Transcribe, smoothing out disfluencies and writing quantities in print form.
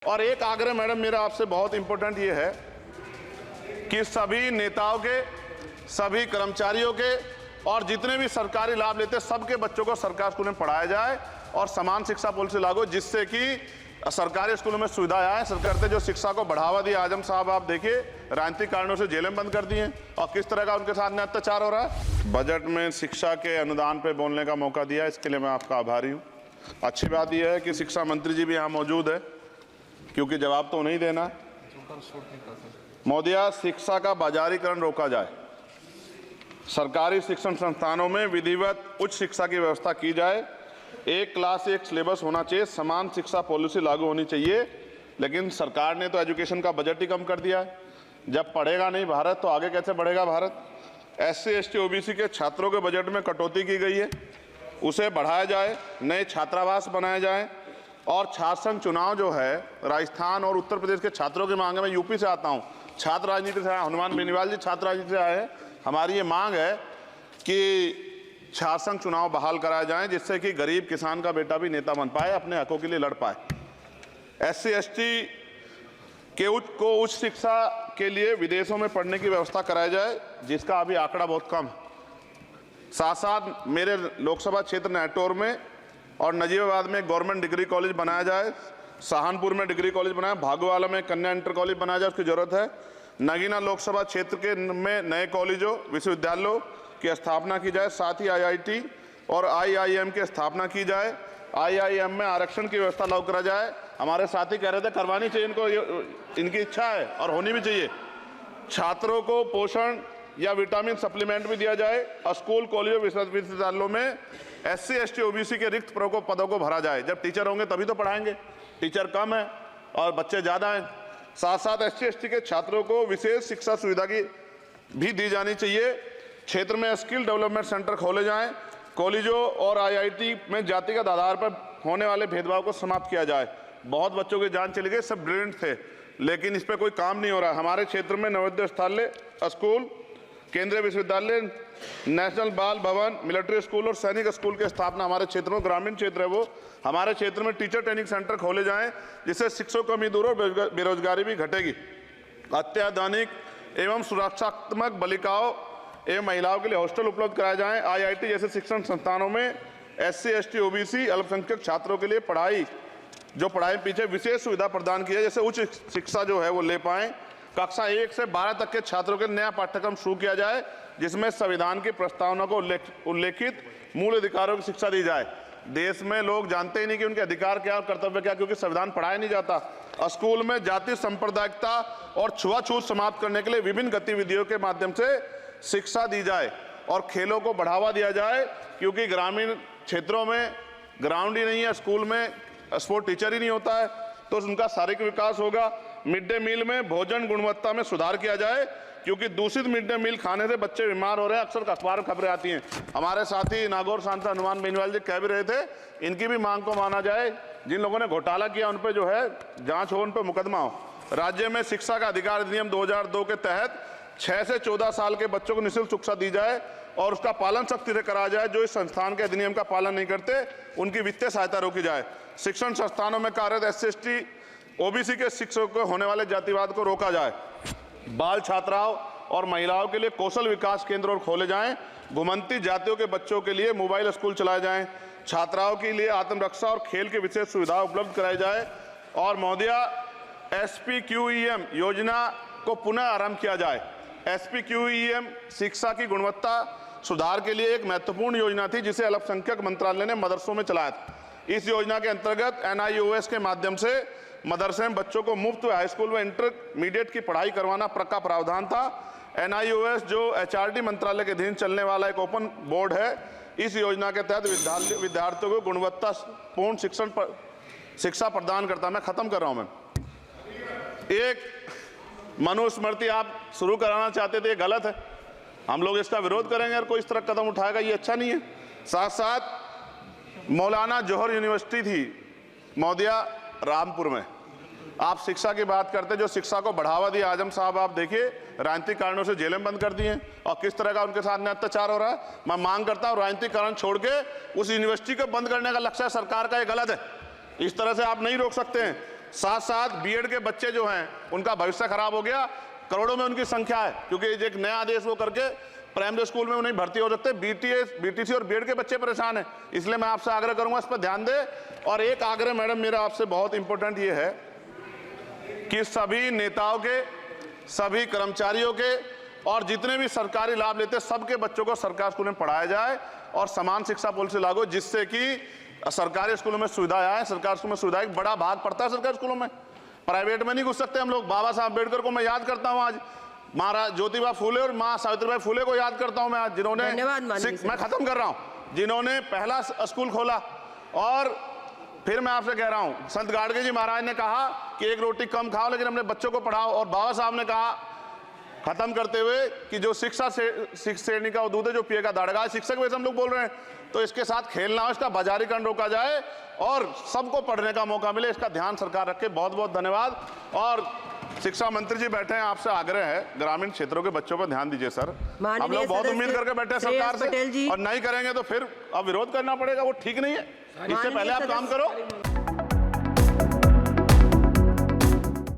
और एक आग्रह मैडम मेरा आपसे बहुत इंपॉर्टेंट ये है कि सभी नेताओं के, सभी कर्मचारियों के और जितने भी सरकारी लाभ लेते हैं सबके बच्चों को सरकारी स्कूल में पढ़ाया जाए और समान शिक्षा पॉलिसी लागू, जिससे कि सरकारी स्कूलों में सुविधाएं आए। सरकार ने जो शिक्षा को बढ़ावा दिया, आजम साहब आप देखिए राजनीतिक कारणों से जेलें बंद कर दी हैं और किस तरह का उनके साथ में अत्याचार हो रहा है। बजट में शिक्षा के अनुदान पे बोलने का मौका दिया, इसके लिए मैं आपका आभारी हूँ। अच्छी बात यह है कि शिक्षा मंत्री जी भी यहाँ मौजूद है, क्योंकि जवाब तो नहीं देना। मोदिया, शिक्षा का बाजारीकरण रोका जाए, सरकारी शिक्षण संस्थानों में विधिवत उच्च शिक्षा की व्यवस्था की जाए, एक क्लास एक सिलेबस होना चाहिए, समान शिक्षा पॉलिसी लागू होनी चाहिए। लेकिन सरकार ने तो एजुकेशन का बजट ही कम कर दिया है। जब पढ़ेगा नहीं भारत तो आगे कैसे बढ़ेगा भारत। SC ST OBC के छात्रों के बजट में कटौती की गई है, उसे बढ़ाया जाए, नए छात्रावास बनाए जाए और छात्र संघ चुनाव जो है राजस्थान और उत्तर प्रदेश के छात्रों की मांग है। मैं यूपी से आता हूँ, छात्र राजनीति से आया, हनुमान बेनीवाल जी छात्र राजनीति से आए हैं। हमारी ये मांग है कि छात्र संघ चुनाव बहाल कराए जाएं, जिससे कि गरीब किसान का बेटा भी नेता बन पाए, अपने हकों के लिए लड़ पाए। SC ST के उच्च शिक्षा के लिए विदेशों में पढ़ने की व्यवस्था कराई जाए, जिसका अभी आंकड़ा बहुत कम है। साथ साथ मेरे लोकसभा क्षेत्र नैटौर में और नजीबाबाद में गवर्नमेंट डिग्री कॉलेज बनाया जाए, सहारनपुर में डिग्री कॉलेज बनाया, भागोवाला में कन्या इंटर कॉलेज बनाया जाए, उसकी जरूरत है। नगीना लोकसभा क्षेत्र के में नए कॉलेजों विश्वविद्यालयों की स्थापना की जाए, साथ ही IIT और IIM की स्थापना की जाए। IIM में आरक्षण की व्यवस्था लागू करा जाए। हमारे साथी कह रहे थे करवानी चाहिए इनको, इनकी इच्छा है और होनी भी चाहिए। छात्रों को पोषण या विटामिन सप्लीमेंट भी दिया जाए और स्कूल कॉलेजों विश्वविद्यालयों में SC ST OBC के रिक्त पदों को भरा जाए। जब टीचर होंगे तभी तो पढ़ाएंगे, टीचर कम है और बच्चे ज़्यादा हैं। साथ साथ SC ST के छात्रों को विशेष शिक्षा सुविधा की भी दी जानी चाहिए। क्षेत्र में स्किल डेवलपमेंट सेंटर खोले जाएं, कॉलेजों और IIT में जातिगत आधार पर होने वाले भेदभाव को समाप्त किया जाए। बहुत बच्चों की जान चली गई, सब ब्रिलियंट थे, लेकिन इस पर कोई काम नहीं हो रहा। हमारे क्षेत्र में नवोदय विद्यालय स्कूल, केंद्रीय विश्वविद्यालय, नेशनल बाल भवन, मिलिट्री स्कूल और सैनिक स्कूल की स्थापना हमारे क्षेत्र में, ग्रामीण क्षेत्र है वो, हमारे क्षेत्र में टीचर ट्रेनिंग सेंटर खोले जाएं, जिससे शिक्षकों की कमी दूर और बेरोजगारी भी घटेगी। अत्याधुनिक एवं सुरक्षात्मक बालिकाओं एवं महिलाओं के लिए हॉस्टल उपलब्ध कराए जाएं। IIT जैसे शिक्षण संस्थानों में SC ST OBC अल्पसंख्यक छात्रों के लिए पढ़ाई पीछे विशेष सुविधा प्रदान की है, जैसे उच्च शिक्षा जो है वो ले पाएं। कक्षा 1 से 12 तक के छात्रों के नया पाठ्यक्रम शुरू किया जाए, जिसमें संविधान की प्रस्तावना को उल्लेखित मूल अधिकारों की शिक्षा दी जाए। देश में लोग जानते ही नहीं कि उनके अधिकार क्या और कर्तव्य क्या, क्योंकि संविधान पढ़ाया नहीं जाता। स्कूल में जाति सांप्रदायिकता और छुआछूत समाप्त करने के लिए विभिन्न गतिविधियों के माध्यम से शिक्षा दी जाए और खेलों को बढ़ावा दिया जाए, क्योंकि ग्रामीण क्षेत्रों में ग्राउंड ही नहीं है, स्कूल में स्पोर्ट टीचर ही नहीं होता है, तो उनका शारीरिक विकास होगा। मिड डे मील में भोजन गुणवत्ता में सुधार किया जाए, क्योंकि दूषित मिड डे मील खाने से बच्चे बीमार हो रहे हैं, अक्सर अखबार में खबरें आती हैं। हमारे साथी नागौर सांसद हनुमान बेनीवाल जी कह भी रहे थे, इनकी भी मांग को माना जाए। जिन लोगों ने घोटाला किया उन पर जो है जांच हो, उन पर मुकदमा हो। राज्य में शिक्षा का अधिकार अधिनियम 2002 के तहत 6 से 14 साल के बच्चों को निःशुल्क शिक्षा दी जाए और उसका पालन सख्ती से कराया जाए। जो इस संस्थान के अधिनियम का पालन नहीं करते उनकी वित्तीय सहायता रोकी जाए। शिक्षण संस्थानों में कार्यरत SC ST OBC के शिक्षकों को होने वाले जातिवाद को रोका जाए। बाल छात्राओं और महिलाओं के लिए कौशल विकास केंद्र और खोले जाएं। घुमंती जातियों के बच्चों के लिए मोबाइल स्कूल चलाए जाएं। छात्राओं के लिए आत्मरक्षा और खेल की विशेष सुविधा उपलब्ध कराई जाए। और मोदिया, SPQEM योजना को पुनः आरंभ किया जाए। SPQEM शिक्षा की गुणवत्ता सुधार के लिए एक महत्वपूर्ण योजना थी, जिसे अल्पसंख्यक मंत्रालय ने मदरसों में चलाया था। इस योजना के अंतर्गत NIOS के माध्यम से मदरसे में बच्चों को मुफ्त हाई स्कूल में इंटरमीडिएट की पढ़ाई करवाना का प्रावधान था। NIOS जो HRD मंत्रालय के अधीन चलने वाला एक ओपन बोर्ड है, इस योजना के तहत विद्यार्थियों को गुणवत्तापूर्ण शिक्षा प्रदान करता। मैं खत्म कर रहा हूं। मैं एक मनुस्मृति आप शुरू कराना चाहते थे, ये गलत है, हम लोग इसका विरोध करेंगे और कोई इस तरह कदम उठाएगा ये अच्छा नहीं है। साथ साथ मौलाना जौहर यूनिवर्सिटी थी मोदिया रामपुर में, आप शिक्षा की बात करते, जो शिक्षा को बढ़ावा दिया, आजम साहब आप देखिए राजनीतिक कारणों से जेलें बंद कर दी हैं और किस तरह का उनके साथ में अत्याचार हो रहा है। मैं मांग करता हूं राजनीतिक कारण छोड़ के उस यूनिवर्सिटी को बंद करने का लक्ष्य सरकार का ये गलत है, इस तरह से आप नहीं रोक सकते हैं। साथ साथ बीएड के बच्चे जो हैं उनका भविष्य खराब हो गया, करोड़ों में उनकी संख्या है, क्योंकि एक नया आदेश वो करके प्राइमरी स्कूल में उन्हें भर्ती हो सकते। बीटीसी और बीएड के बच्चे परेशान हैं। इसलिए मैं आपसे आग्रह करूंगा इस पर ध्यान दें। और एक आग्रह मैडम मेरा आपसे बहुत इंपॉर्टेंट ये है कि सभी नेताओं के, सभी कर्मचारियों के और जितने भी सरकारी लाभ लेते हैं सबके बच्चों को सरकारी स्कूल में पढ़ाया जाए और समान शिक्षा पॉलिसी लागू, जिससे कि सरकारी स्कूलों में सुविधाएं आए। सरकारी स्कूल में सुविधा एक बड़ा भाग पड़ता है सरकारी स्कूलों में, प्राइवेट में नहीं घुस सकते हम लोग। बाबा साहब अम्बेडकर को मैं याद करता हूं, आज महाराज ज्योतिबा फूले और मां सावित्रीबाई फूले को याद करता हूं मैं आज, जिन्होंने, मैं खत्म कर रहा हूं, जिन्होंने पहला स्कूल खोला। और फिर मैं आपसे कह रहा हूं, संत गाडगे जी महाराज ने कहा कि एक रोटी कम खाओ लेकिन अपने बच्चों को पढ़ाओ। और बाबा साहब ने कहा खत्म करते हुए कि जो शिक्षा श्रेणी का दूध है जो पिएगा दाड़ेगा। शिक्षक वैसे हम लोग बोल रहे हैं, तो इसके साथ खेलना हो, इसका बाजारीकरण रोका जाए और सबको पढ़ने का मौका मिले, इसका ध्यान सरकार रखे। बहुत बहुत धन्यवाद। और शिक्षा मंत्री जी बैठे हैं, आपसे आग्रह है ग्रामीण क्षेत्रों के बच्चों पर ध्यान दीजिए सर। हम लोग बहुत उम्मीद करके बैठे हैं सरकार से, और नहीं करेंगे तो फिर अब विरोध करना पड़ेगा, वो ठीक नहीं है। इससे पहले आप काम करो।